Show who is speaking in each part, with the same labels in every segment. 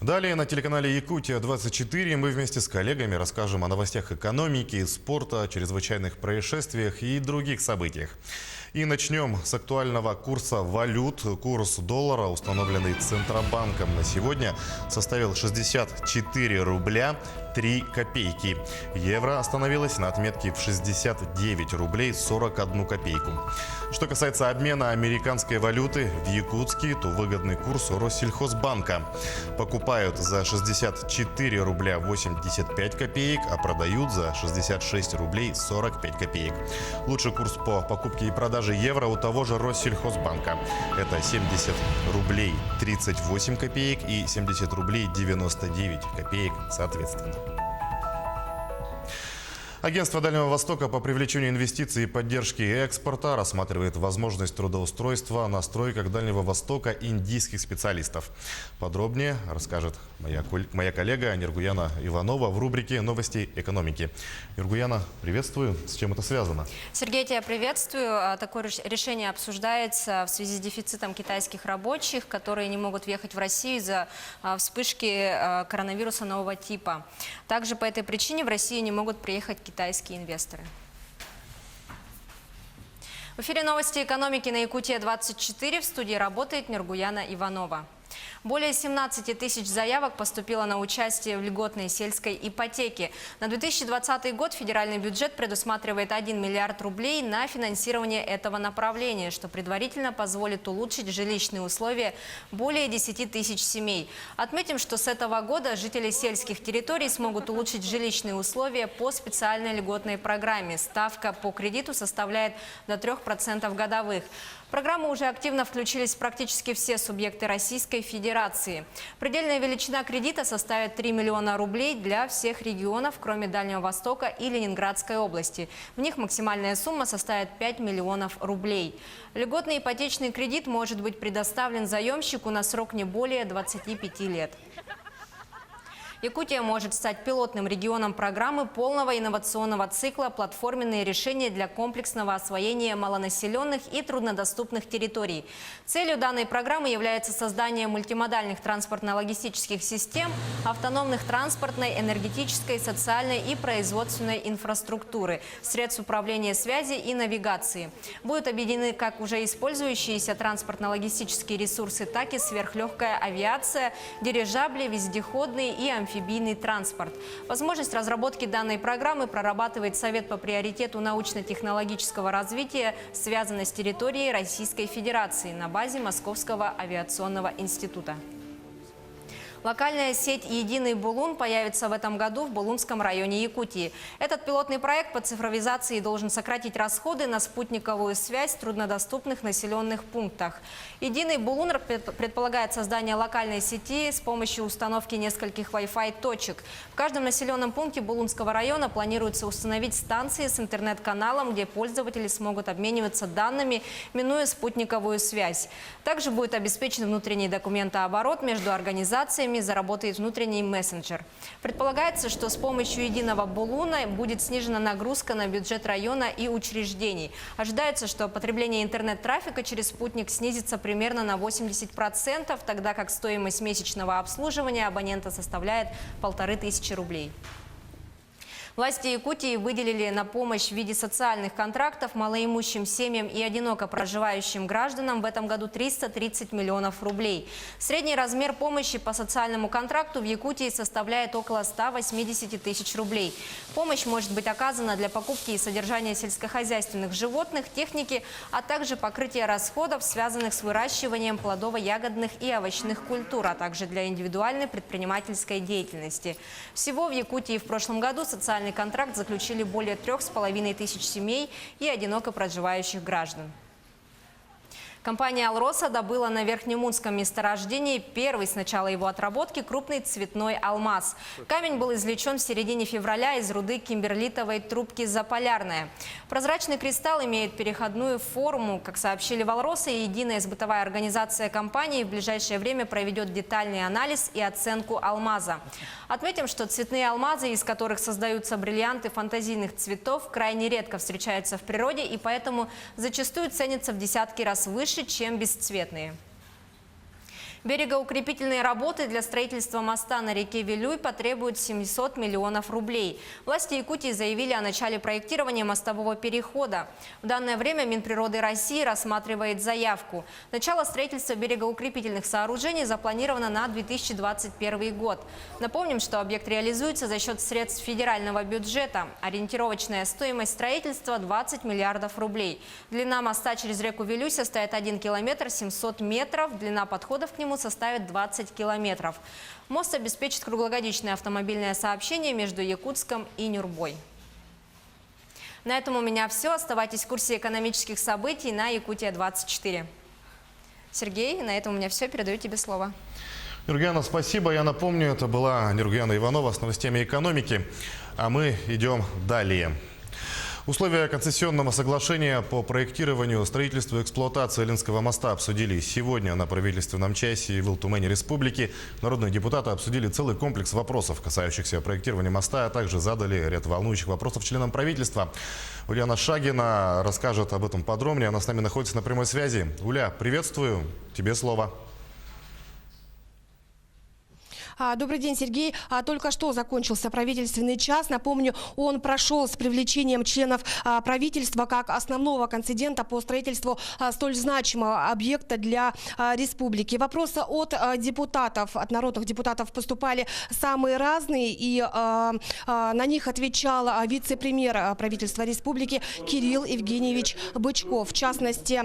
Speaker 1: Далее на телеканале «Якутия-24» мы вместе с коллегами расскажем о новостях экономики, спорта, чрезвычайных происшествиях и других событиях. И начнем с актуального курса валют. Курс доллара, установленный Центробанком на сегодня, составил 64 рубля 3 копейки. Евро остановилось на отметке в 69 рублей 41 копейку. Что касается обмена американской валюты в якутский, то выгодный курс Россельхозбанка. Покупают за 64 рубля 85 копеек, а продают за 66 рублей 45 копеек. Лучший курс по покупке и продаже евро у того же Россельхозбанка. Это 70 рублей 38 копеек и 70 рублей 99 копеек соответственно. Агентство Дальнего Востока по привлечению инвестиций и поддержке экспорта рассматривает возможность трудоустройства на стройках Дальнего Востока индийских специалистов. Подробнее расскажет моя коллега Ниргуяна Иванова в рубрике «Новости экономики». Ниргуяна, приветствую. С чем это связано?
Speaker 2: Сергей, тебя приветствую. Такое решение обсуждается в связи с дефицитом китайских рабочих, которые не могут въехать в Россию из-за вспышки коронавируса нового типа. Также по этой причине в Россию не могут приехать китайские инвесторы. В эфире новости экономики на Якутия-24. В студии работает Ниргуяна Иванова. Более 17 тысяч заявок поступило на участие в льготной сельской ипотеке. На 2020 год федеральный бюджет предусматривает 1 миллиард рублей на финансирование этого направления, что предварительно позволит улучшить жилищные условия более 10 тысяч семей. Отметим, что с этого года жители сельских территорий смогут улучшить жилищные условия по специальной льготной программе. Ставка по кредиту составляет до 3% годовых. В программу уже активно включились практически все субъекты Российской Федерации. Предельная величина кредита составит 3 миллиона рублей для всех регионов, кроме Дальнего Востока и Ленинградской области. В них максимальная сумма составит 5 миллионов рублей. Льготный ипотечный кредит может быть предоставлен заемщику на срок не более 25 лет. Якутия может стать пилотным регионом программы полного инновационного цикла «Платформенные решения для комплексного освоения малонаселенных и труднодоступных территорий». Целью данной программы является создание мультимодальных транспортно-логистических систем, автономных транспортной, энергетической, социальной и производственной инфраструктуры, средств управления связи и навигации. Будут объединены как уже использующиеся транспортно-логистические ресурсы, так и сверхлегкая авиация, дирижабли, вездеходные и амфибийный транспорт. Возможность разработки данной программы прорабатывает Совет по приоритету научно-технологического развития, связанной с территорией Российской Федерации на базе Московского авиационного института. Локальная сеть «Единый Булун» появится в этом году в Булунском районе Якутии. Этот пилотный проект по цифровизации должен сократить расходы на спутниковую связь в труднодоступных населенных пунктах. «Единый Булун» предполагает создание локальной сети с помощью установки нескольких Wi-Fi точек. В каждом населенном пункте Булунского района планируется установить станции с интернет-каналом, где пользователи смогут обмениваться данными, минуя спутниковую связь. Также будет обеспечен внутренний документооборот между организациями, заработает внутренний мессенджер. Предполагается, что с помощью единого Булуна будет снижена нагрузка на бюджет района и учреждений. Ожидается, что потребление интернет-трафика через спутник снизится примерно на 80%, тогда как стоимость месячного обслуживания абонента составляет 1500 рублей. Власти Якутии выделили на помощь в виде социальных контрактов малоимущим семьям и одиноко проживающим гражданам в этом году 330 миллионов рублей. Средний размер помощи по социальному контракту в Якутии составляет около 180 тысяч рублей. Помощь может быть оказана для покупки и содержания сельскохозяйственных животных, техники, а также покрытия расходов, связанных с выращиванием плодово-ягодных и овощных культур, а также для индивидуальной предпринимательской деятельности. Всего в Якутии в прошлом году социальный контракт заключили более 3500 семей и одиноко проживающих граждан. Компания «Алроса» добыла на Верхнемунском месторождении первый с начала его отработки крупный цветной алмаз. Камень был извлечен в середине февраля из руды кимберлитовой трубки «Заполярная». Прозрачный кристалл имеет переходную форму. Как сообщили в «Алроса», единая сбытовая организация компании в ближайшее время проведет детальный анализ и оценку алмаза. Отметим, что цветные алмазы, из которых создаются бриллианты фантазийных цветов, крайне редко встречаются в природе и поэтому зачастую ценятся в десятки раз выше, чем бесцветные. Берегоукрепительные работы для строительства моста на реке Вилюй потребуют 700 миллионов рублей. Власти Якутии заявили о начале проектирования мостового перехода. В данное время Минприроды России рассматривает заявку. Начало строительства берегоукрепительных сооружений запланировано на 2021 год. Напомним, что объект реализуется за счет средств федерального бюджета. Ориентировочная стоимость строительства – 20 миллиардов рублей. Длина моста через реку Вилюй составит 1 километр 700 метров, длина подходов к нему составит 20 километров. Мост обеспечит круглогодичное автомобильное сообщение между Якутском и Нюрбой. На этом у меня все. Оставайтесь в курсе экономических событий на Якутия-24. Сергей, на этом у меня все. Передаю тебе слово.
Speaker 1: Нургияна, спасибо. Я напомню, это была Нургияна Иванова с новостями экономики. А мы идем далее. Условия концессионного соглашения по проектированию, строительству и эксплуатации Ленского моста обсудили сегодня на правительственном часе в Илтумэне Республики. Народные депутаты обсудили целый комплекс вопросов, касающихся проектирования моста, а также задали ряд волнующих вопросов членам правительства. Ульяна Шагина расскажет об этом подробнее. Она с нами находится на прямой связи. Уля, приветствую. Тебе слово.
Speaker 3: Добрый день, Сергей. Только что закончился правительственный час. Напомню, он прошел с привлечением членов правительства как основного концедента по строительству столь значимого объекта для республики. Вопросы от депутатов, от народных депутатов поступали самые разные, и на них отвечал вице-премьер правительства республики Кирилл Евгеньевич Бычков. В частности,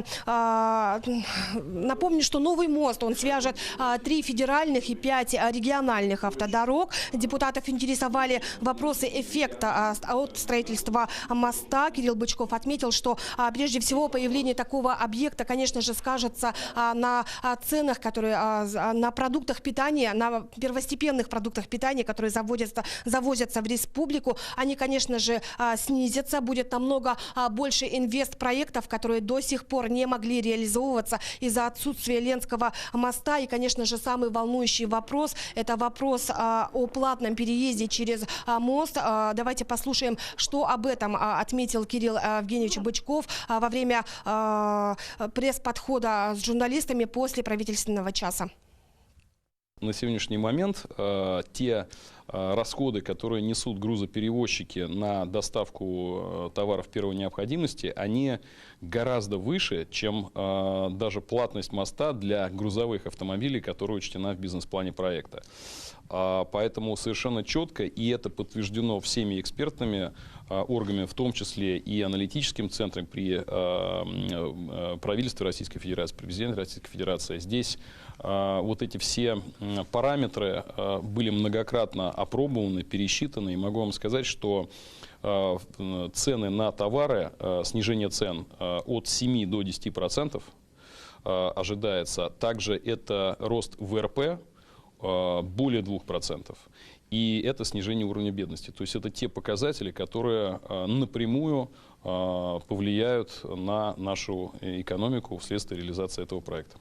Speaker 3: напомню, что новый мост, он свяжет 3 федеральных и 5 региональных автодорог. Депутатов интересовали вопросы эффекта от строительства моста. Кирилл Бычков отметил, что прежде всего появление такого объекта, конечно же, скажется на ценах, которые на продуктах питания, на первостепенных продуктах питания, которые завозятся в республику. Они, конечно же, снизятся. Будет намного больше инвестпроектов, которые до сих пор не могли реализовываться из-за отсутствия Ленского моста. И, конечно же, самый волнующий вопрос – это вопрос о платном переезде через мост. Давайте послушаем, что об этом отметил Кирилл Евгеньевич Бычков во время пресс-подхода с журналистами после правительственного часа.
Speaker 4: На сегодняшний момент те расходы, которые несут грузоперевозчики на доставку товаров первой необходимости, они гораздо выше, чем даже платность моста для грузовых автомобилей, которая учтена в бизнес-плане проекта. Поэтому совершенно четко, и это подтверждено всеми экспертными органами, в том числе и аналитическим центром при правительстве Российской Федерации, при президенте Российской Федерации, здесь вот эти все параметры были многократно опробованы, пересчитаны. И могу вам сказать, что цены на товары, снижение цен от 7 до 10% ожидается. Также это рост ВРП более 2%. И это снижение уровня бедности. То есть это те показатели, которые напрямую повлияют на нашу экономику вследствие реализации этого проекта.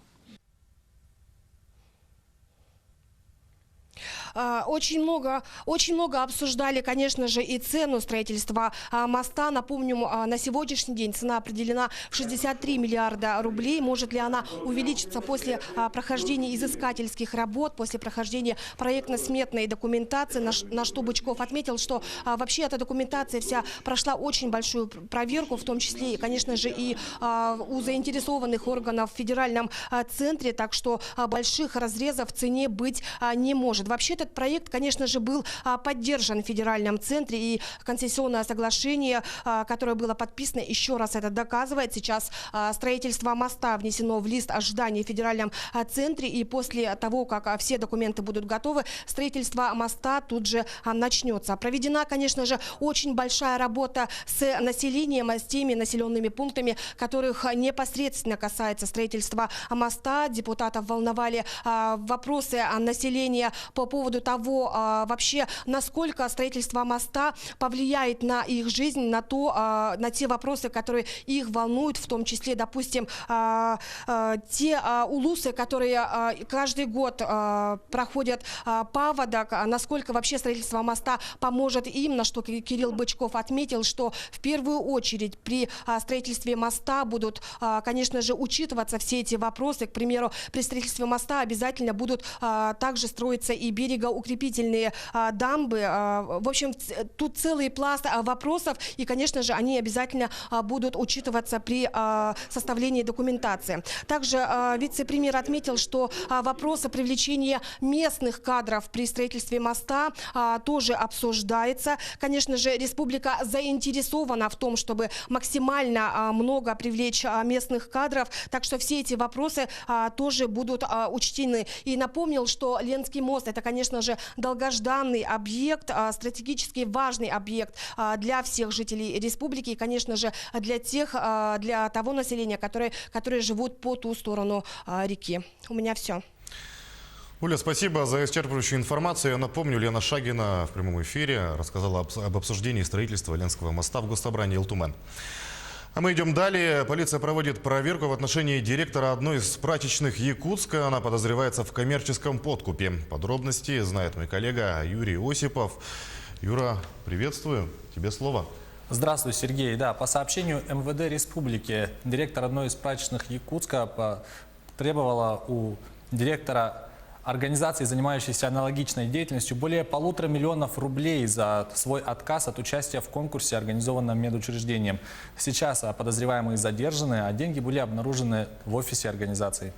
Speaker 3: Очень много обсуждали, конечно же, и цену строительства моста. Напомню, на сегодняшний день цена определена в 63 миллиарда рублей. Может ли она увеличиться после прохождения изыскательских работ, после прохождения проектно-сметной документации, на что Бычков отметил, что вообще эта документация вся прошла очень большую проверку, в том числе, конечно же, и у заинтересованных органов в федеральном центре, так что больших разрезов в цене быть не может. Вообще этот проект, конечно же, был поддержан в федеральном центре, и концессионное соглашение, которое было подписано, еще раз это доказывает. Сейчас строительство моста внесено в лист ожидания в федеральном центре, и после того, как все документы будут готовы, строительство моста тут же начнется. Проведена, конечно же, очень большая работа с населением, с теми населенными пунктами, которых непосредственно касается строительства моста. Депутатов волновали вопросы населения по поводу поводу того, вообще, насколько строительство моста повлияет на их жизнь, на те вопросы, которые их волнуют, в том числе, допустим, те улусы, которые каждый год проходят паводок, насколько вообще строительство моста поможет им, на что Кирилл Бычков отметил, что в первую очередь при строительстве моста будут, конечно же, учитываться все эти вопросы. К примеру, при строительстве моста обязательно будут также строиться и берегоукрепительные дамбы. В общем, тут целый пласт вопросов, и, конечно же, они обязательно будут учитываться при составлении документации. Также вице-премьер отметил, что вопросы привлечения местных кадров при строительстве моста тоже обсуждается. Конечно же, республика заинтересована в том, чтобы максимально много привлечь местных кадров, так что все эти вопросы тоже будут учтены. И напомнил, что Ленский мост – это, конечно же, долгожданный объект, стратегически важный объект для всех жителей республики и, конечно же, для того населения, которые живут по ту сторону реки. У меня все.
Speaker 1: Оля, спасибо за исчерпывающую информацию. Я напомню, Лена Шагина в прямом эфире рассказала об обсуждении строительства Ленского моста в Госсобрании Илтумен. А мы идем далее. Полиция проводит проверку в отношении директора одной из прачечных Якутска. Она подозревается в коммерческом подкупе. Подробности знает мой коллега Юрий Осипов. Юра, приветствую. Тебе слово.
Speaker 5: Здравствуй, Сергей. Да, по сообщению МВД Республики, директор одной из прачечных Якутска требовала у директора организации, занимающейся аналогичной деятельностью, более 1,5 миллиона рублей за свой отказ от участия в конкурсе, организованном медучреждением. Сейчас подозреваемые задержаны, а деньги были обнаружены в офисе организации.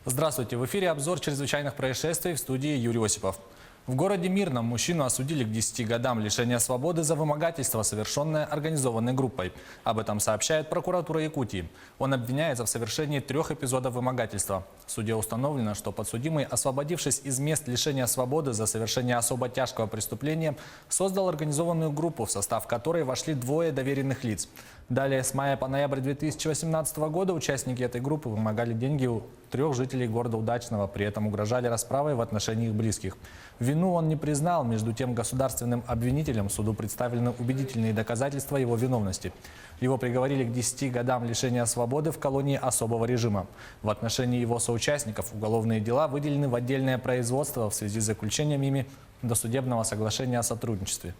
Speaker 5: Здравствуйте. В эфире обзор чрезвычайных происшествий, в студии Юрий Осипов. В городе Мирном мужчину осудили к 10 годам лишения свободы за вымогательство, совершенное организованной группой. Об этом сообщает прокуратура Якутии. Он обвиняется в совершении 3 эпизодов вымогательства. В суде установлено, что подсудимый, освободившись из мест лишения свободы за совершение особо тяжкого преступления, создал организованную группу, в состав которой вошли 2 доверенных лиц. Далее, с мая по ноябрь 2018 года участники этой группы вымогали деньги у 3 жителей города Удачного, при этом угрожали расправой в отношении их близких. Вину он не признал, между тем государственным обвинителям суду представлены убедительные доказательства его виновности. Его приговорили к 10 годам лишения свободы в колонии особого режима. В отношении его соучастников уголовные дела выделены в отдельное производство в связи с заключением ими досудебного соглашения о сотрудничестве.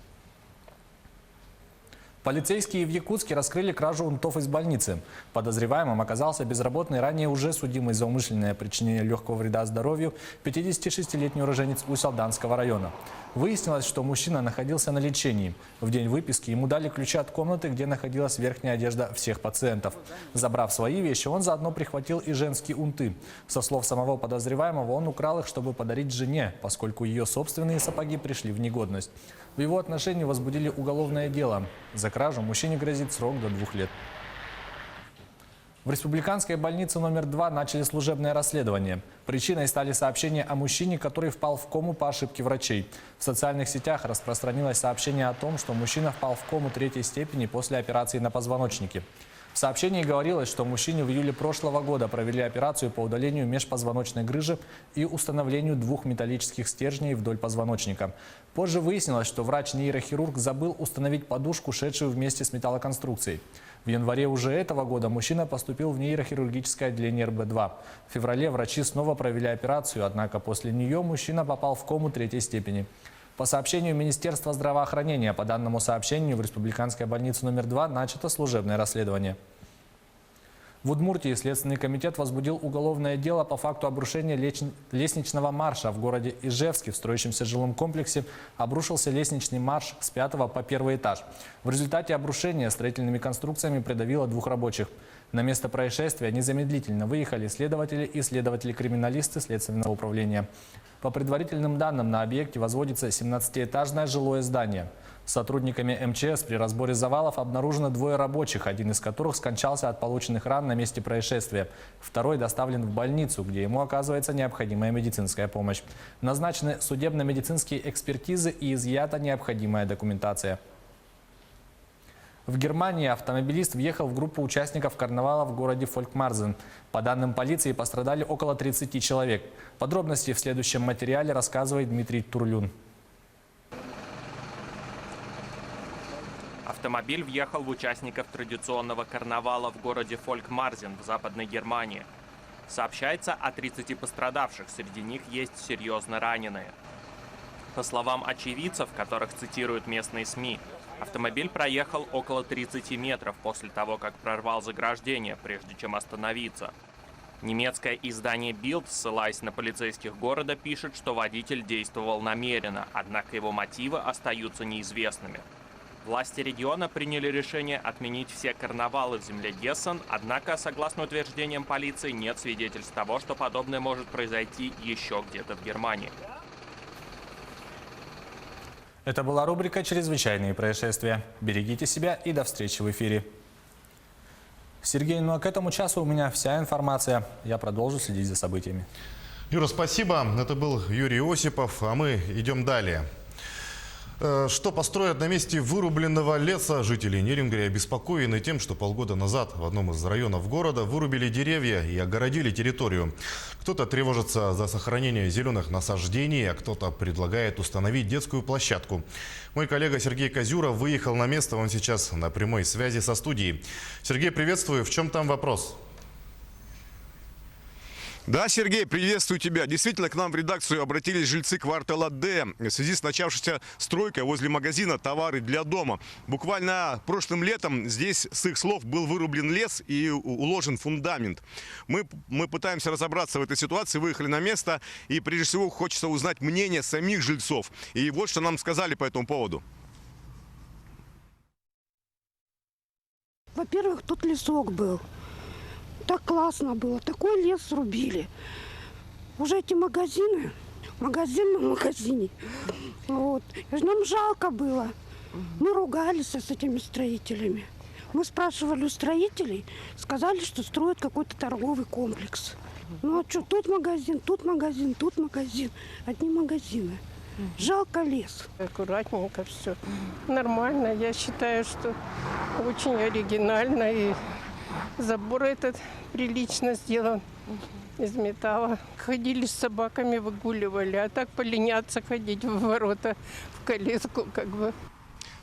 Speaker 5: Полицейские в Якутске раскрыли кражу унтов из больницы. Подозреваемым оказался безработный, ранее уже судимый за умышленное причинение легкого вреда здоровью 56-летний уроженец Усть-Алданского района. Выяснилось, что мужчина находился на лечении. В день выписки ему дали ключи от комнаты, где находилась верхняя одежда всех пациентов. Забрав свои вещи, он заодно прихватил и женские унты. Со слов самого подозреваемого, он украл их, чтобы подарить жене, поскольку ее собственные сапоги пришли в негодность. В его отношении возбудили уголовное дело. За кражу мужчине грозит срок до 2 лет. В республиканской больнице номер 2 начали служебное расследование. Причиной стали сообщения о мужчине, который впал в кому по ошибке врачей. В социальных сетях распространилось сообщение о том, что мужчина впал в кому 3-й степени после операции на позвоночнике. В сообщении говорилось, что мужчине в июле прошлого года провели операцию по удалению межпозвоночной грыжи и установлению 2 металлических стержней вдоль позвоночника. Позже выяснилось, что врач-нейрохирург забыл установить подушку, шедшую вместе с металлоконструкцией. В январе уже этого года мужчина поступил в нейрохирургическое отделение РБ-2. В феврале врачи снова провели операцию, однако после нее мужчина попал в кому 3-й степени. По сообщению Министерства здравоохранения, по данному сообщению в республиканской больнице номер 2 начато служебное расследование. В Удмуртии Следственный комитет возбудил уголовное дело по факту обрушения лестничного марша. В городе Ижевске в строящемся жилом комплексе обрушился лестничный марш с 5-го по 1-й этаж. В результате обрушения строительными конструкциями придавило 2 рабочих. На место происшествия незамедлительно выехали следователи и следователи-криминалисты Следственного управления. По предварительным данным, на объекте возводится 17-этажное жилое здание. Сотрудниками МЧС при разборе завалов обнаружено 2 рабочих, один из которых скончался от полученных ран на месте происшествия. Второй доставлен в больницу, где ему оказывается необходимая медицинская помощь. Назначены судебно-медицинские экспертизы и изъята необходимая документация. В Германии автомобилист въехал в группу участников карнавала в городе Фолькмарзен. По данным полиции, пострадали около 30 человек. Подробности в следующем материале рассказывает Дмитрий Турлюн.
Speaker 6: Автомобиль въехал в участников традиционного карнавала в городе Фолькмарзен в Западной Германии. Сообщается о 30 пострадавших, среди них есть серьезно раненые. По словам очевидцев, которых цитируют местные СМИ, автомобиль проехал около 30 метров после того, как прорвал заграждение, прежде чем остановиться. Немецкое издание Bild, ссылаясь на полицейских города, пишет, что водитель действовал намеренно, однако его мотивы остаются неизвестными. Власти региона приняли решение отменить все карнавалы в земле Гессен, однако, согласно утверждениям полиции, нет свидетельств того, что подобное может произойти еще где-то в Германии.
Speaker 5: Это была рубрика «Чрезвычайные происшествия». Берегите себя и до встречи в эфире. Сергей, ну а к этому часу у меня вся информация. Я продолжу следить за событиями.
Speaker 1: Юра, спасибо. Это был Юрий Осипов, а мы идем далее. Что построят на месте вырубленного леса, жители Нерингри обеспокоены тем, что полгода назад в одном из районов города вырубили деревья и огородили территорию. Кто-то тревожится за сохранение зеленых насаждений, а кто-то предлагает установить детскую площадку. Мой коллега Сергей Козюров выехал на место, он сейчас на прямой связи со студией. Сергей, приветствую. В чем там вопрос?
Speaker 7: Да, Сергей, приветствую тебя. Действительно, к нам в редакцию обратились жильцы квартала Д в связи с начавшейся стройкой возле магазина «Товары для дома». Буквально прошлым летом здесь, с их слов, был вырублен лес и уложен фундамент. Мы пытаемся разобраться в этой ситуации, выехали на место, и прежде всего хочется узнать мнение самих жильцов. И вот что нам сказали по этому поводу.
Speaker 8: Во-первых, тут лесок был. Так классно было, такой лес срубили. Уже эти магазины, магазин на магазине. Вот. Нам жалко было. Мы ругались с этими строителями. Мы спрашивали у строителей, сказали, что строят какой-то торговый комплекс. Ну а что, тут магазин, тут магазин, тут магазин. Одни магазины. Жалко лес.
Speaker 9: Аккуратненько все. Нормально. Я считаю, что очень оригинально. И забор этот прилично сделан из металла. Ходили с собаками, выгуливали. А так поленяться ходить в ворота, в колеску как бы.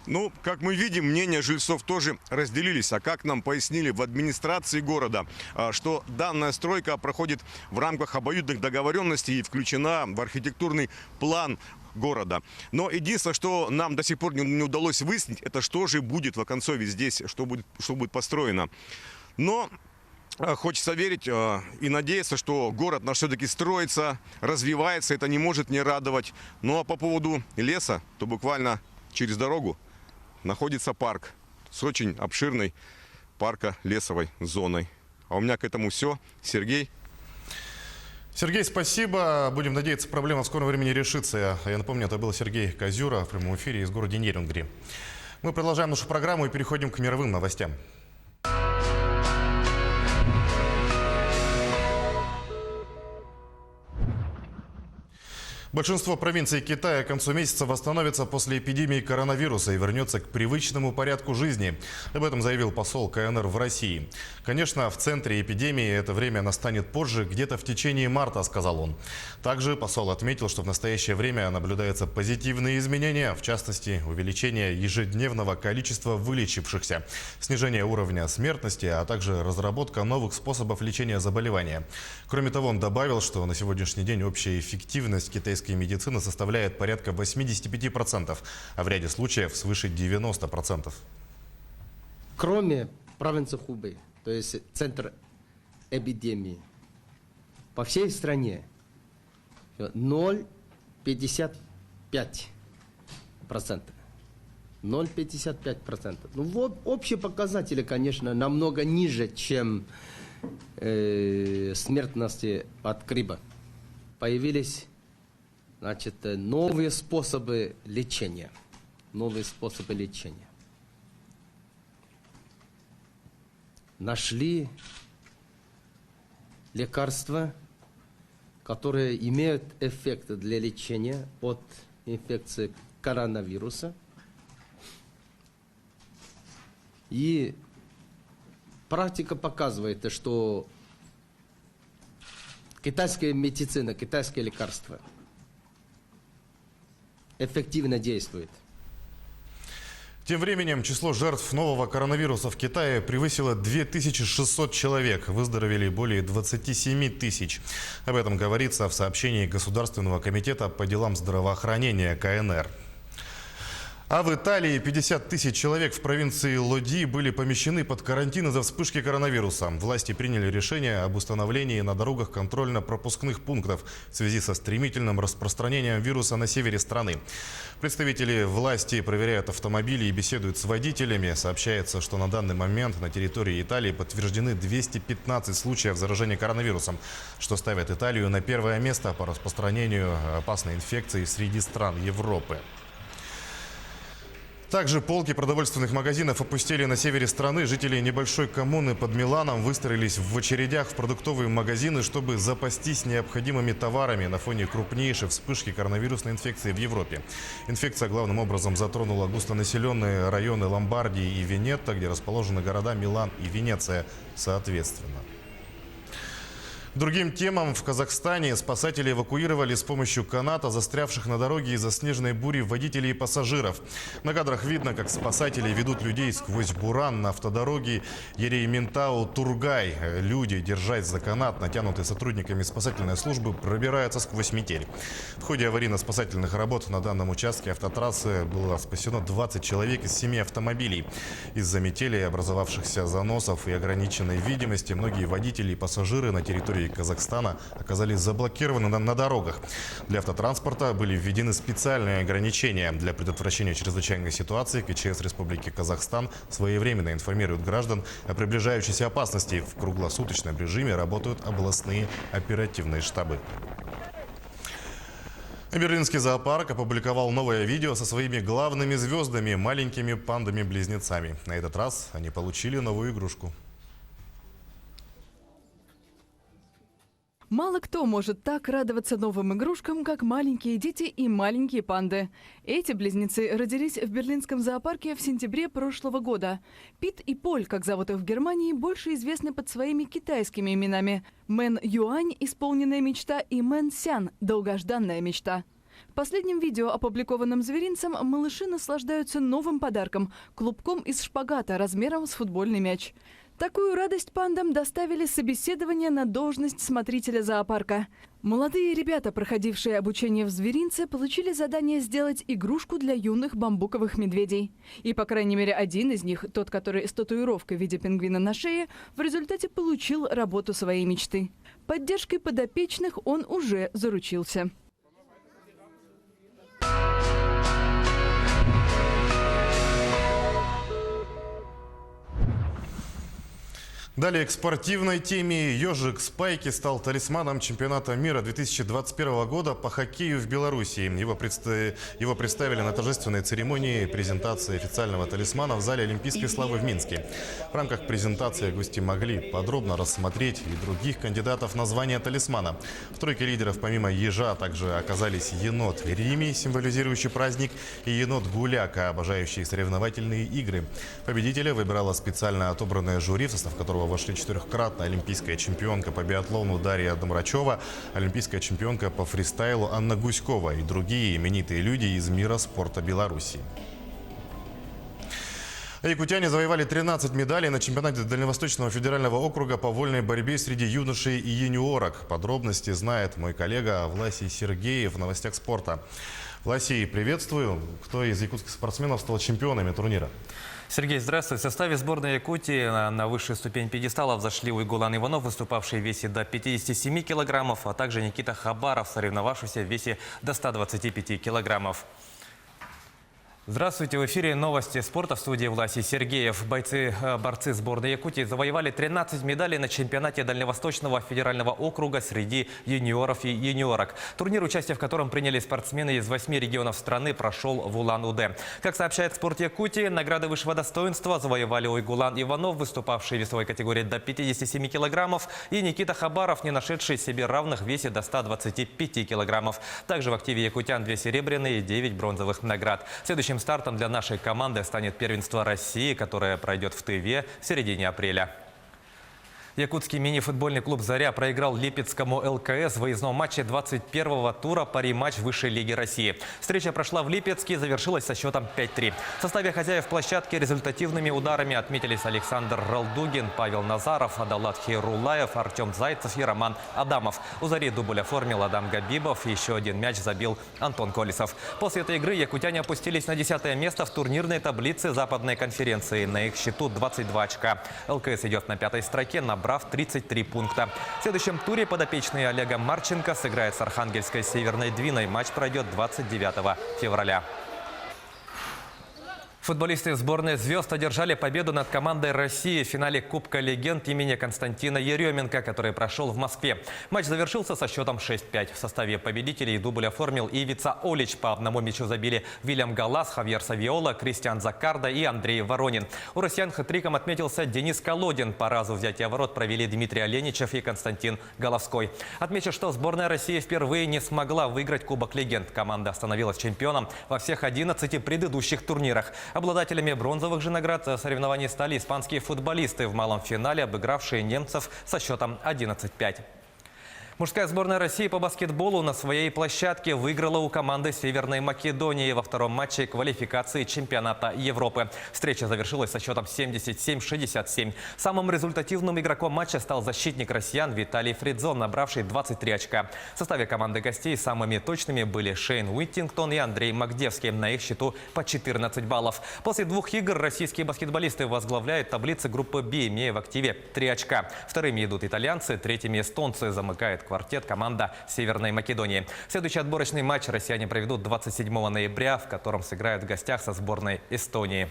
Speaker 7: Ну, как мы видим, мнения жильцов тоже разделились. А как нам пояснили в администрации города, что данная стройка проходит в рамках обоюдных договоренностей и включена в архитектурный план города. Но единственное, что нам до сих пор не удалось выяснить, это что же будет в оконцове здесь, что будет построено. Но хочется верить и надеяться, что город наш все-таки строится, развивается, это не может не радовать. Ну а по поводу леса, то буквально через дорогу находится парк с очень обширной парко-лесовой зоной. А у меня к этому все. Сергей.
Speaker 1: Сергей, спасибо. Будем надеяться, проблема в скором времени решится. Я напомню, это был Сергей Козюра в прямом эфире из города Нерингри. Мы продолжаем нашу программу и переходим к мировым новостям. Большинство провинций Китая к концу месяца восстановится после эпидемии коронавируса и вернется к привычному порядку жизни. Об этом заявил посол КНР в России. Конечно, в центре эпидемии это время настанет позже, где-то в течение марта, сказал он. Также посол отметил, что в настоящее время наблюдаются позитивные изменения, в частности, увеличение ежедневного количества вылечившихся, снижение уровня смертности, а также разработка новых способов лечения заболевания. Кроме того, он добавил, что на сегодняшний день общая эффективность китайской медицины составляет порядка 85%, а в ряде случаев свыше 90%.
Speaker 10: Кроме провинции Хубэй, то есть центр эпидемии, по всей стране 0,55%. 0,55%. Ну, вот общие показатели, конечно, намного ниже, чем смертности от гриппа. Появились, значит, новые способы лечения. Нашли лекарства, которые имеют эффект для лечения от инфекции коронавируса. И практика показывает, что китайская медицина, китайское лекарство эффективно действует.
Speaker 1: Тем временем число жертв нового коронавируса в Китае превысило 2600 человек. Выздоровели более 27 тысяч. Об этом говорится в сообщении Государственного комитета по делам здравоохранения КНР. А в Италии 50 тысяч человек в провинции Лоди были помещены под карантин из-за вспышки коронавируса. Власти приняли решение об установлении на дорогах контрольно-пропускных пунктов в связи со стремительным распространением вируса на севере страны. Представители власти проверяют автомобили и беседуют с водителями. Сообщается, что на данный момент на территории Италии подтверждены 215 случаев заражения коронавирусом, что ставит Италию на первое место по распространению опасной инфекции среди стран Европы. Также полки продовольственных магазинов опустели на севере страны. Жители небольшой коммуны под Миланом выстроились в очередях в продуктовые магазины, чтобы запастись необходимыми товарами на фоне крупнейшей вспышки коронавирусной инфекции в Европе. Инфекция главным образом затронула густонаселенные районы Ломбардии и Венето, где расположены города Милан и Венеция соответственно. Другим темам в Казахстане спасатели эвакуировали с помощью каната застрявших на дороге из-за снежной бури водителей и пассажиров. На кадрах видно, как спасатели ведут людей сквозь буран на автодороге Ерейментау-Тургай. Люди, держась за канат, натянутые сотрудниками спасательной службы, пробираются сквозь метель. В ходе аварийно-спасательных работ на данном участке автотрассы было спасено 20 человек из 7 автомобилей. Из-за метели, образовавшихся заносов и ограниченной видимости, многие водители и пассажиры на территории Казахстана оказались заблокированы на дорогах. Для автотранспорта были введены специальные ограничения. Для предотвращения чрезвычайной ситуации КЧС Республики Казахстан своевременно информирует граждан о приближающейся опасности. В круглосуточном режиме работают областные оперативные штабы. Берлинский зоопарк опубликовал новое видео со своими главными звездами – маленькими пандами-близнецами. На этот раз они получили новую игрушку.
Speaker 11: Мало кто может так радоваться новым игрушкам, как маленькие дети и маленькие панды. Эти близнецы родились в берлинском зоопарке в сентябре прошлого года. Пит и Поль, как зовут их в Германии, больше известны под своими китайскими именами. Мэн Юань – исполненная мечта, и Мэн Сян – долгожданная мечта. В последнем видео, опубликованном зверинцем, малыши наслаждаются новым подарком – клубком из шпагата размером с футбольный мяч. Такую радость пандам доставили собеседование на должность смотрителя зоопарка. Молодые ребята, проходившие обучение в зверинце, получили задание сделать игрушку для юных бамбуковых медведей. И, по крайней мере, один из них, тот, который с татуировкой в виде пингвина на шее, в результате получил работу своей мечты. Поддержкой подопечных он уже заручился.
Speaker 1: Далее к спортивной теме. Ежик Спайки стал талисманом чемпионата мира 2021 года по хоккею в Беларуси. Его представили на торжественной церемонии презентации официального талисмана в зале Олимпийской славы в Минске. В рамках презентации гости могли подробно рассмотреть и других кандидатов на звание талисмана. В тройке лидеров помимо ежа также оказались енот Рими, символизирующий праздник, и енот Гуляка, обожающий соревновательные игры. Победителя выбирала специально отобранное жюри, в состав которого вошли четырехкратная олимпийская чемпионка по биатлону Дарья Домрачева, олимпийская чемпионка по фристайлу Анна Гуськова и другие именитые люди из мира спорта Беларуси. Якутяне завоевали 13 медалей на чемпионате Дальневосточного федерального округа по вольной борьбе среди юношей и юниорок. Подробности знает мой коллега Власий Сергеев в новостях спорта. Власий, приветствую. Кто из якутских спортсменов стал чемпионами турнира?
Speaker 12: Сергей, здравствуй. В составе сборной Якутии на высшую ступень пьедестала взошли Уйгулан Иванов, выступавший в весе до 57 килограммов, а также Никита Хабаров, соревновавшийся в весе до 125 килограммов. Здравствуйте, в эфире новости спорта, в студии Власий Сергеев. Борцы сборной Якутии завоевали 13 медалей на чемпионате Дальневосточного федерального округа среди юниоров и юниорок. Турнир, участие в котором приняли спортсмены из 8 регионов страны, прошел в Улан-Удэ. Как сообщает «Спорт Якутии», награды высшего достоинства завоевали Уйгулан Иванов, выступавший в весовой категории до 57 килограммов, и Никита Хабаров, не нашедший себе равных в весе до 125 килограммов. Также в активе якутян 2 серебряные и 9 бронзовых наград. Следующим следующим стартом для нашей команды станет первенство России, которое пройдет в Тыве в середине апреля. Якутский мини-футбольный клуб «Заря» проиграл Липецкому ЛКС в выездном матче 21-го тура пари-матч Высшей лиги России. Встреча прошла в Липецке и завершилась со счетом 5-3. В составе хозяев площадки результативными ударами отметились Александр Ралдугин, Павел Назаров, Адалат Хейрулаев, Артем Зайцев и Роман Адамов. У «Зари» дубль оформил Адам Габибов, еще один мяч забил Антон Колесов. После этой игры якутяне опустились на 10-е место в турнирной таблице Западной конференции. На их счету 22 очка. ЛКС идет на 5-й строке, набрав 33 пункта. В следующем туре подопечные Олега Марченко сыграют с Архангельской Северной Двиной. Матч пройдет 29 февраля. Футболисты сборной «Звезд» одержали победу над командой России в финале Кубка легенд имени Константина Еременко, который прошел в Москве. Матч завершился со счетом 6-5. В составе победителей дубль оформил Ивица Олич. По одному мячу забили Вильям Галас, Хавьер Савиола, Кристиан Закарда и Андрей Воронин. У россиян хэт-триком отметился Денис Колодин. По разу взятия ворот провели Дмитрий Оленичев и Константин Головской. Отмечу, что сборная России впервые не смогла выиграть Кубок легенд. Команда становилась чемпионом во всех 11 предыдущих турнирах. Обладателями бронзовых же наград соревнований стали испанские футболисты в малом финале, обыгравшие немцев со счетом 11-5. Мужская сборная России по баскетболу на своей площадке выиграла у команды Северной Македонии во втором матче квалификации чемпионата Европы. Встреча завершилась со счетом 77-67. Самым результативным игроком матча стал защитник россиян Виталий Фридзон, набравший 23 очка. В составе команды гостей самыми точными были Шейн Уиттингтон и Андрей Магдевский. На их счету по 14 баллов. После двух игр российские баскетболисты возглавляют таблицы группы «Б», имея в активе 3 очка. Вторыми идут итальянцы, третьими эстонцы. Замыкает квартет команда Северной Македонии. Следующий отборочный матч россияне проведут 27 ноября, в котором сыграют в гостях со сборной Эстонии.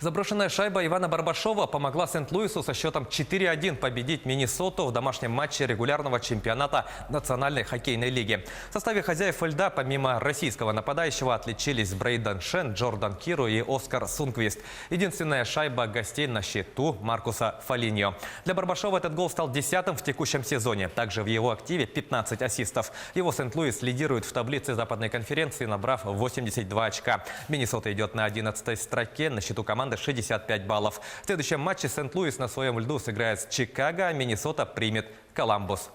Speaker 12: Заброшенная шайба Ивана Барбашова помогла Сент-Луису со счетом 4-1 победить Миннесоту в домашнем матче регулярного чемпионата Национальной хоккейной лиги. В составе хозяев льда помимо российского нападающего отличились Брейден Шен, Джордан Киру и Оскар Сунквист. Единственная шайба гостей на счету Маркуса Фолиньо. Для Барбашова этот гол стал 10-м в текущем сезоне. Также в его активе 15 ассистов. Его Сент-Луис лидирует в таблице Западной конференции, набрав 82 очка. Миннесота идет на 11-й строке, на счету команды 65 баллов. В следующем матче Сент-Луис на своем льду сыграет с Чикаго, а Миннесота примет Коламбус.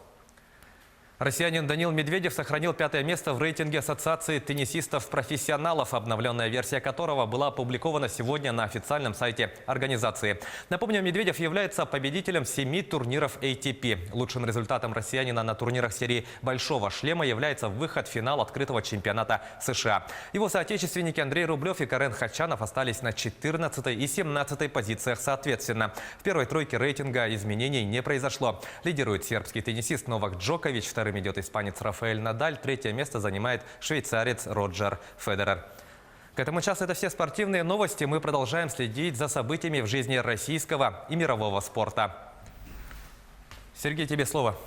Speaker 12: Россиянин Данил Медведев сохранил 5-е место в рейтинге Ассоциации теннисистов-профессионалов, обновленная версия которого была опубликована сегодня на официальном сайте организации. Напомню, Медведев является победителем 7 турниров ATP. Лучшим результатом россиянина на турнирах серии «Большого шлема» является выход в финал открытого чемпионата США. Его соотечественники Андрей Рублев и Карен Хачанов остались на 14-й и 17-й позициях соответственно. В первой тройке рейтинга изменений не произошло. Лидирует сербский теннисист Новак Джокович, вторым идет испанец Рафаэль Надаль, третье место занимает швейцарец Роджер Федерер. К этому часу это все спортивные новости. Мы продолжаем следить за событиями в жизни российского и мирового спорта. Сергей, тебе слово.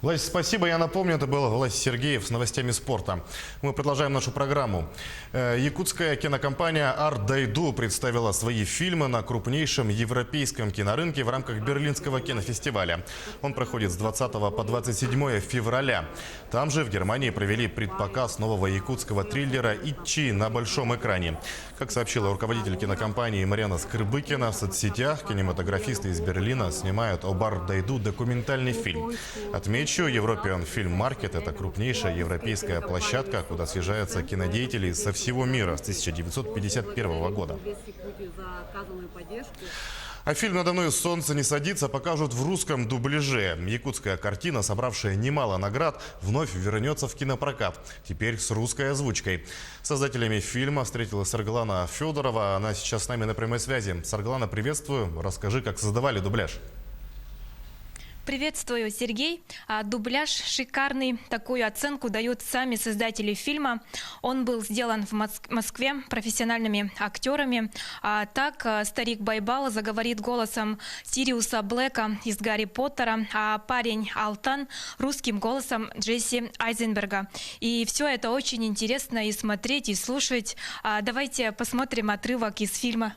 Speaker 1: Власий, спасибо. Я напомню, это был Власий Сергеев с новостями спорта. Мы продолжаем нашу программу. Якутская кинокомпания «Арт Дайду» представила свои фильмы на крупнейшем европейском кинорынке в рамках Берлинского кинофестиваля. Он проходит с 20 по 27 февраля. Там же в Германии провели предпоказ нового якутского триллера «Ичи» на большом экране. Как сообщила руководитель кинокомпании Марьяна Скрыбыкина, в соцсетях кинематографисты из Берлина снимают об «Арт Дайду» документальный фильм. Отмечу, European Film Market – это крупнейшая европейская площадка, куда съезжаются кинодеятели со всего мира с 1951 года. А фильм «Надо мной солнце не садится» покажут в русском дубляже. Якутская картина, собравшая немало наград, вновь вернется в кинопрокат. Теперь с русской озвучкой. Создателями фильма встретилась Сарглана Федорова. Она сейчас с нами на прямой связи. Сарглана, приветствую. Расскажи, как создавали дубляж.
Speaker 13: Приветствую, Сергей. Дубляж шикарный. Такую оценку дают сами создатели фильма. Он был сделан в Москве профессиональными актерами. Так старик Байбал заговорит голосом Сириуса Блэка из «Гарри Поттера», а парень Алтан русским голосом Джесси Айзенберга. И все это очень интересно и смотреть, и слушать. Давайте посмотрим отрывок из фильма.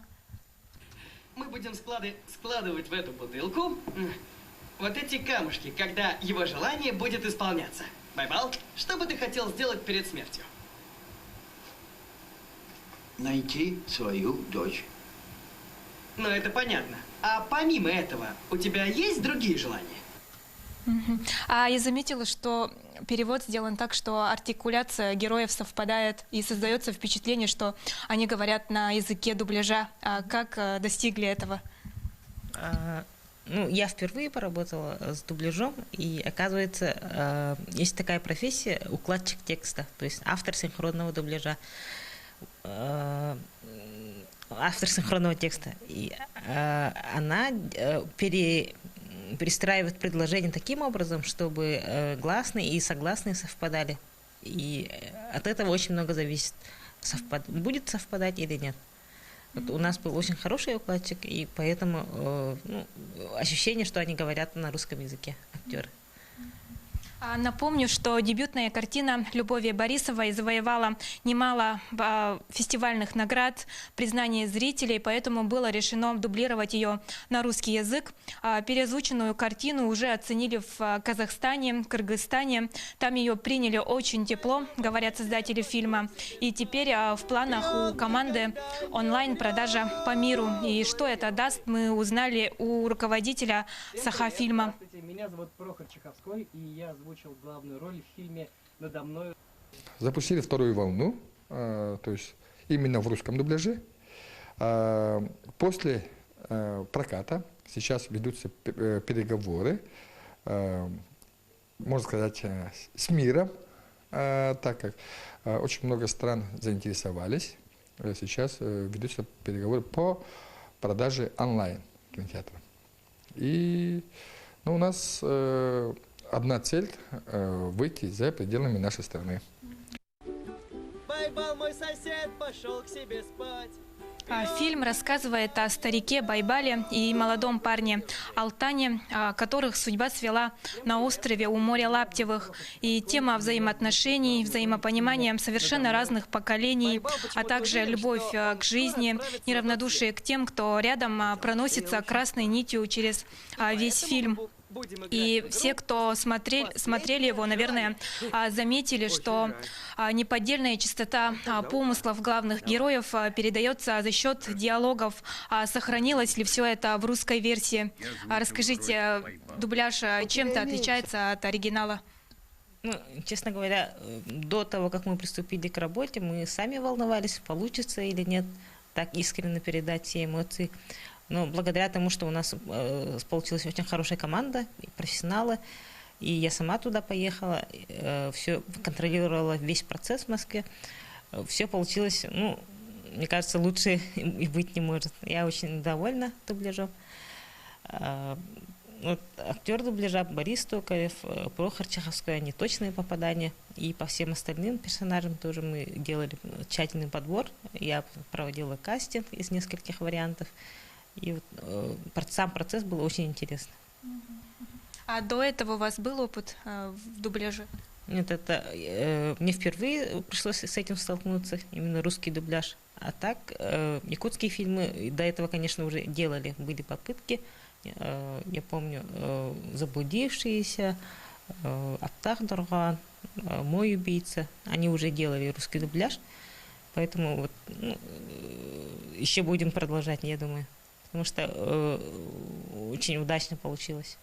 Speaker 14: Мы будем складывать в эту бутылку вот эти камушки, когда его желание будет исполняться. Байбал, что бы ты хотел сделать перед смертью? найти свою дочь. Ну, это понятно. А помимо этого, у тебя есть другие желания?
Speaker 13: А я заметила, что перевод сделан так, что артикуляция героев совпадает и создается впечатление, что они говорят на языке дубляжа. А как достигли этого?
Speaker 15: Ну, я впервые поработала с дубляжом, и оказывается, есть такая профессия — укладчик текста, то есть автор синхронного дубляжа, автор синхронного текста. И она перестраивает предложение таким образом, чтобы гласные и согласные совпадали. И от этого очень много зависит, будет совпадать или нет. Вот у нас был очень хороший укладчик, и поэтому ощущение, что они говорят на русском языке, актеры.
Speaker 13: Напомню, что дебютная картина Любови Борисовой завоевала немало фестивальных наград, признания зрителей, поэтому было решено дублировать ее на русский язык. Переозвученную картину уже оценили в Казахстане, Кыргызстане. Там ее приняли очень тепло, говорят создатели фильма. И теперь в планах у команды онлайн-продажа по миру. И что это даст, мы узнали у руководителя Саха-фильма.
Speaker 16: Здравствуйте, меня зовут Прохор Чеховской, и я озвучил главную роль в фильме «Надо мной».
Speaker 17: Запустили вторую волну, то есть именно в русском дубляже. После проката сейчас ведутся переговоры, можно сказать, с миром, так как очень много стран заинтересовались. Сейчас ведутся переговоры по продаже онлайн кинотеатра. И у нас одна цель – выйти за пределами нашей страны.
Speaker 14: Байбал, мой сосед, пошел к себе спать.
Speaker 13: Фильм рассказывает о старике Байбале и молодом парне Алтане, которых судьба свела на острове у моря Лаптевых. И тема взаимоотношений, взаимопонимания совершенно разных поколений, а также любовь к жизни, неравнодушие к тем, кто рядом, проносится красной нитью через весь фильм. И все, кто смотрели его, наверное, заметили, что неподдельная чистота помыслов главных героев передается за счет диалогов. Сохранилось ли все это в русской версии? Расскажите, дубляж чем-то отличается от оригинала?
Speaker 15: Ну, честно говоря, до того, как мы приступили к работе, мы сами волновались, получится или нет так искренне передать все эмоции. Но благодаря тому, что у нас получилась очень хорошая команда, профессионалы, и я сама туда поехала, все контролировала весь процесс в Москве, все получилось, мне кажется, лучше и быть не может. Я очень довольна дубляжом. Вот, актер дубляжа Борис Токарев, Прохор Чеховской, они точные попадания. И по всем остальным персонажам тоже мы делали тщательный подбор. Я проводила кастинг из нескольких вариантов. И вот, сам процесс был очень интересный.
Speaker 13: А до этого у вас был опыт в дубляже?
Speaker 15: Нет, это мне впервые пришлось с этим столкнуться, именно русский дубляж. А так, якутские фильмы до этого, конечно, уже делали, были попытки. Я помню, «Заблудившиеся», «Аптах Дорган», «Мой убийца», они уже делали русский дубляж. Поэтому вот, еще будем продолжать, я думаю. Потому что очень удачно получилось.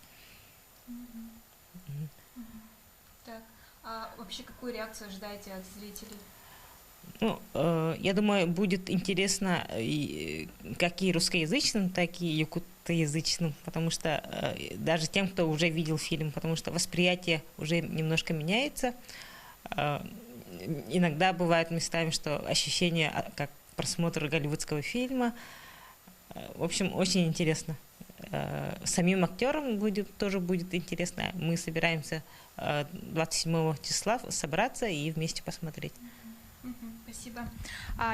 Speaker 13: Так. А вообще какую реакцию ожидаете от зрителей?
Speaker 15: Я думаю, будет интересно как и русскоязычным, так и якутоязычным, потому что даже тем, кто уже видел фильм, потому что восприятие уже немножко меняется. Иногда бывает местами, что ощущение как просмотр голливудского фильма. В общем, очень интересно. Самим актерам тоже будет интересно. Мы собираемся 27 числа собраться и вместе посмотреть.
Speaker 13: Спасибо.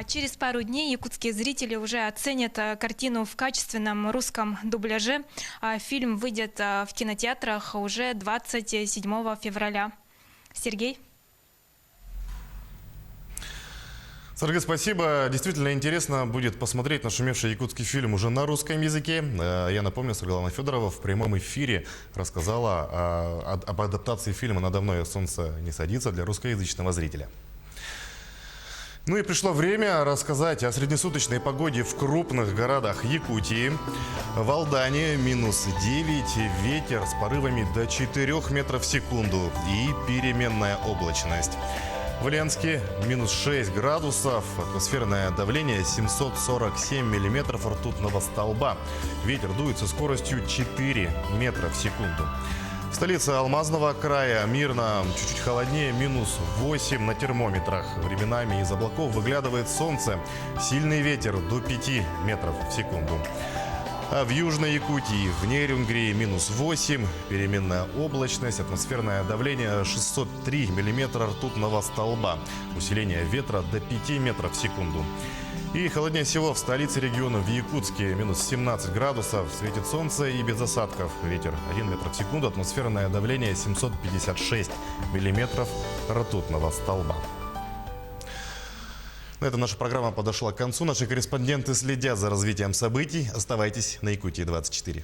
Speaker 13: Через пару дней якутские зрители уже оценят картину в качественном русском дубляже. Фильм выйдет в кинотеатрах уже 27 февраля. Сергей?
Speaker 1: Сергей, спасибо. Действительно интересно будет посмотреть нашумевший якутский фильм уже на русском языке. Я напомню, Светлана Федорова в прямом эфире рассказала об адаптации фильма «Надо мной солнце не садится» для русскоязычного зрителя. Ну и пришло время рассказать о среднесуточной погоде в крупных городах Якутии. В Алдане минус 9, ветер с порывами до 4 метров в секунду и переменная облачность. В Ленске минус 6 градусов, атмосферное давление 747 миллиметров ртутного столба. Ветер дует со скоростью 4 метра в секунду. В столице Алмазного края Мирно чуть-чуть холоднее, минус 8 на термометрах. Временами из облаков выглядывает солнце. Сильный ветер до 5 метров в секунду. А в Южной Якутии, в Нерюнгри минус 8, переменная облачность, атмосферное давление 603 миллиметра ртутного столба. Усиление ветра до 5 метров в секунду. И холоднее всего в столице региона, в Якутске, минус 17 градусов, светит солнце и без осадков. Ветер 1 метр в секунду, атмосферное давление 756 миллиметров ртутного столба. На этом наша программа подошла к концу. Наши корреспонденты следят за развитием событий. Оставайтесь на Якутии 24.